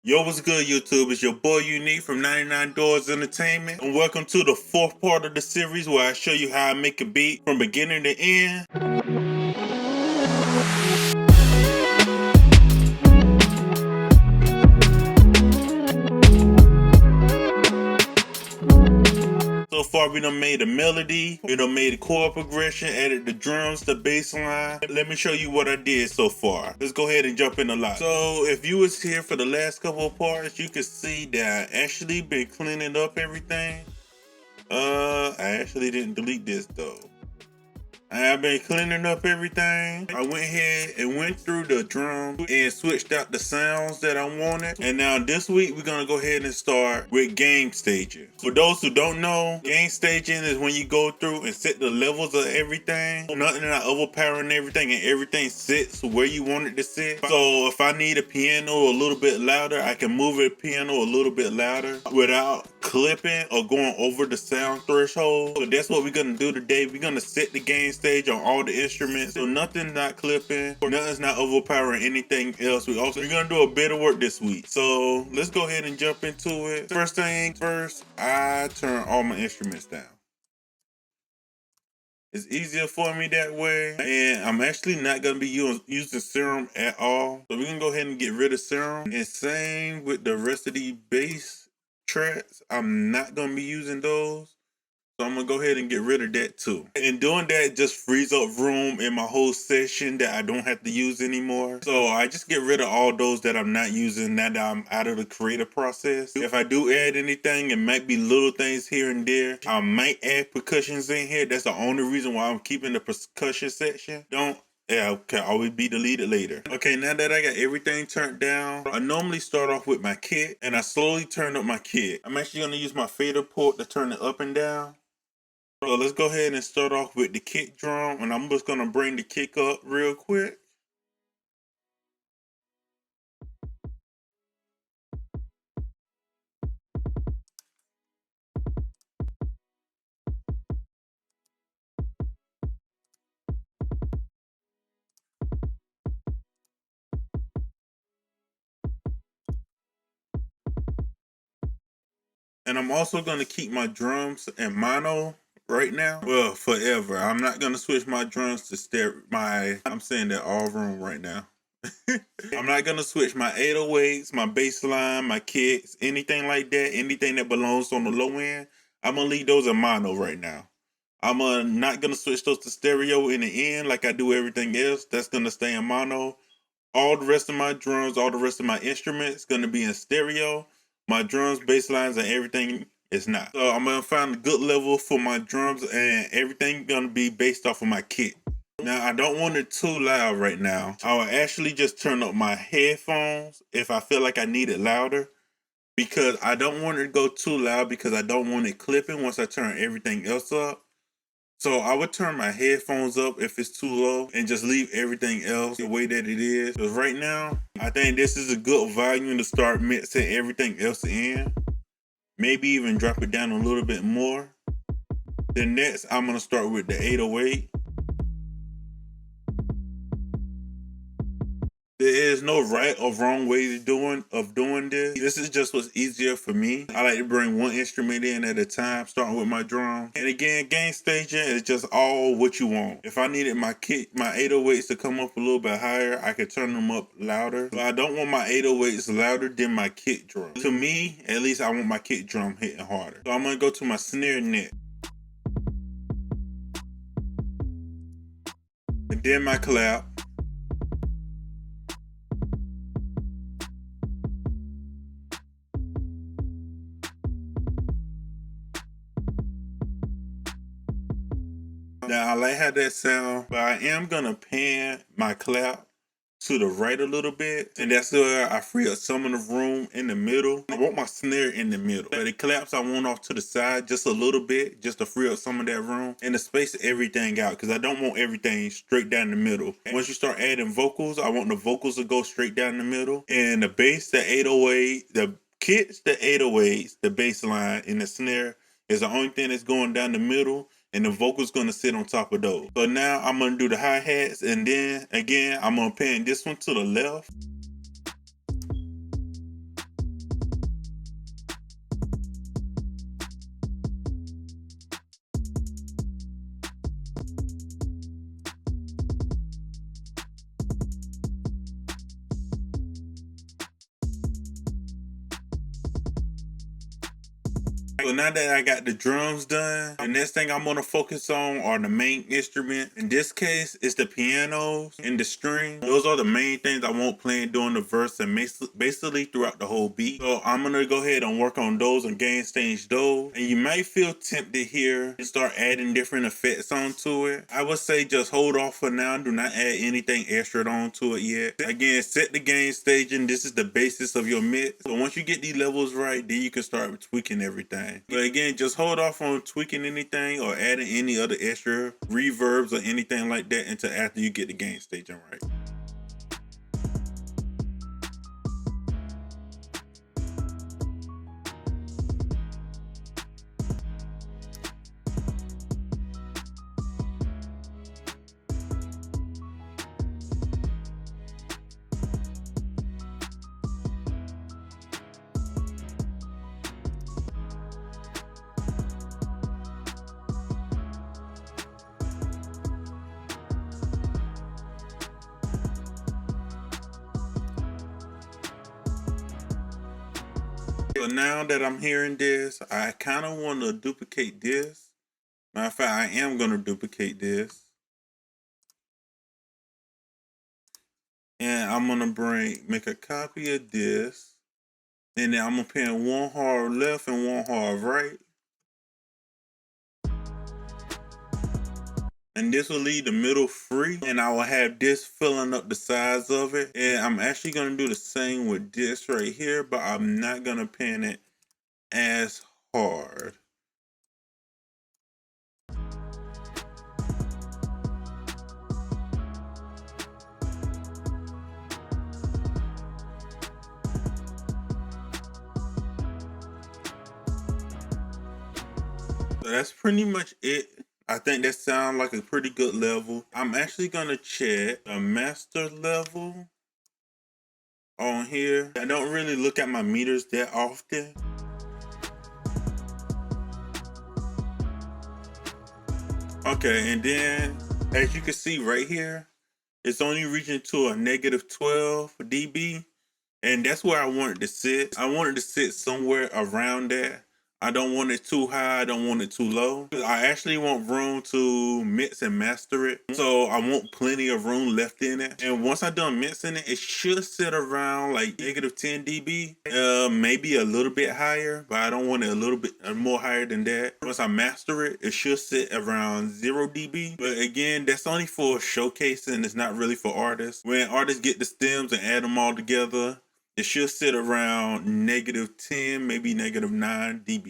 Yo, what's good, YouTube? It's your boy Unique from 99 Doors Entertainment, and welcome to the fourth part of the series where I show you how I make a beat from beginning to end. So far, we done made a melody, we done made a chord progression, added the drums, the bass line. Let me show you what I did so far. Let's go ahead and jump in the lot. So if you was here for the last couple of parts, you can see that I actually been cleaning up everything. I actually didn't delete this though. I've been cleaning up everything. I went ahead and went through the drums and switched out the sounds that I wanted. And now this week, we're gonna go ahead and start with game staging. For those who don't know, game staging is when you go through and set the levels of everything. Nothing not overpowering everything, and everything sits where you want it to sit. So if I need a piano a little bit louder, I can move the piano a little bit louder without clipping or going over the sound threshold. So that's what we're gonna do today. We're gonna set the game stage on all the instruments, so nothing's not clipping, nothing's not overpowering anything else. We're gonna do a bit of work this week. So let's go ahead and jump into it. First thing first, I turn all my instruments down. It's easier for me that way, and I'm actually not going to be using serum at all. So we're going to go ahead and get rid of serum, and same with the rest of the bass tracks. I'm not going to be using those. So I'm going to go ahead and get rid of that too. And doing that just frees up room in my whole session that I don't have to use anymore. So I just get rid of all those that I'm not using now that I'm out of the creative process. If I do add anything, it might be little things here and there. I might add percussions in here. That's the only reason why I'm keeping the percussion section. Can always be deleted later. Okay, now that I got everything turned down, I normally start off with my kit, and I slowly turn up my kit. I'm actually going to use my fader port to turn it up and down. So let's go ahead and start off with the kick drum, and I'm just gonna bring the kick up real quick. And I'm also gonna keep my drums in mono right now. Well, forever. I'm not gonna switch my drums to I'm saying that all wrong right now. I'm not gonna switch my 808s, my bass line, my kicks, anything like that, anything that belongs on the low end. I'm gonna leave those in mono right now. I'm not gonna switch those to stereo in the end like I do everything else. That's gonna stay in mono. All the rest of my drums, all the rest of my instruments gonna be in stereo. My drums, bass lines, and everything is not. So I'm gonna find a good level for my drums, and everything gonna be based off of my kit. Now, I don't want it too loud right now. I'll actually just turn up my headphones if I feel like I need it louder, because I don't want it to go too loud because I don't want it clipping once I turn everything else up. So I would turn my headphones up if it's too low and just leave everything else the way that it is. Because right now, I think this is a good volume to start mixing everything else in. Maybe even drop it down a little bit more. Then next, I'm going to start with the 808. There is no right or wrong way of doing this. This is just what's easier for me. I like to bring one instrument in at a time, starting with my drum. And again, game staging is just all what you want. If I needed my 808s to come up a little bit higher, I could turn them up louder. But I don't want my 808s louder than my kick drum. To me, at least I want my kick drum hitting harder. So I'm gonna go to my snare neck. And then my clap. Now, I like how that sound, but I am gonna pan my clap to the right a little bit, and that's where I free up some of the room in the middle. I want my snare in the middle, but the claps I want off to the side just a little bit, just to free up some of that room and to space everything out, because I don't want everything straight down the middle. Once you start adding vocals, I want the vocals to go straight down the middle, and the bass, the 808, the kicks, the 808s, the bass line, and the snare is the only thing that's going down the middle, and the vocal's gonna sit on top of those. So now I'm gonna do the hi-hats, and then again, I'm gonna pan this one to the left. So now that I got the drums done, the next thing I'm gonna focus on are the main instrument. In this case, it's the pianos and the string. Those are the main things I want playing during the verse and basically throughout the whole beat. So I'm gonna go ahead and work on those and gain stage those. And you might feel tempted here to start adding different effects onto it. I would say just hold off for now. Do not add anything extra onto it yet. Again, set the gain staging. This is the basis of your mix. So once you get these levels right, then you can start tweaking everything. But again, just hold off on tweaking anything or adding any other extra reverbs or anything like that until after you get the gain staging right. So now that I'm hearing this, I kind of want to duplicate this. Matter of fact, I am going to duplicate this. And I'm going to make a copy of this. And then I'm going to pen one hard left and one hard right. And this will leave the middle free. And I will have this filling up the size of it. And I'm actually going to do the same with this right here. But I'm not going to pen it as hard. So that's pretty much it. I think that sounds like a pretty good level. I'm actually gonna check a master level on here. I don't really look at my meters that often. Okay, and then as you can see right here, it's only reaching to a negative 12 dB. And that's where I want it to sit. I want it to sit somewhere around that. I don't want it too high. I don't want it too low. I actually want room to mix and master it. So I want plenty of room left in it. And once I'm done mixing it, it should sit around like negative 10 dB. Maybe a little bit higher, but I don't want it a little bit more higher than that. Once I master it, it should sit around 0 dB. But again, that's only for showcasing. It's not really for artists. When artists get the stems and add them all together, it should sit around negative 10, maybe negative 9 dB.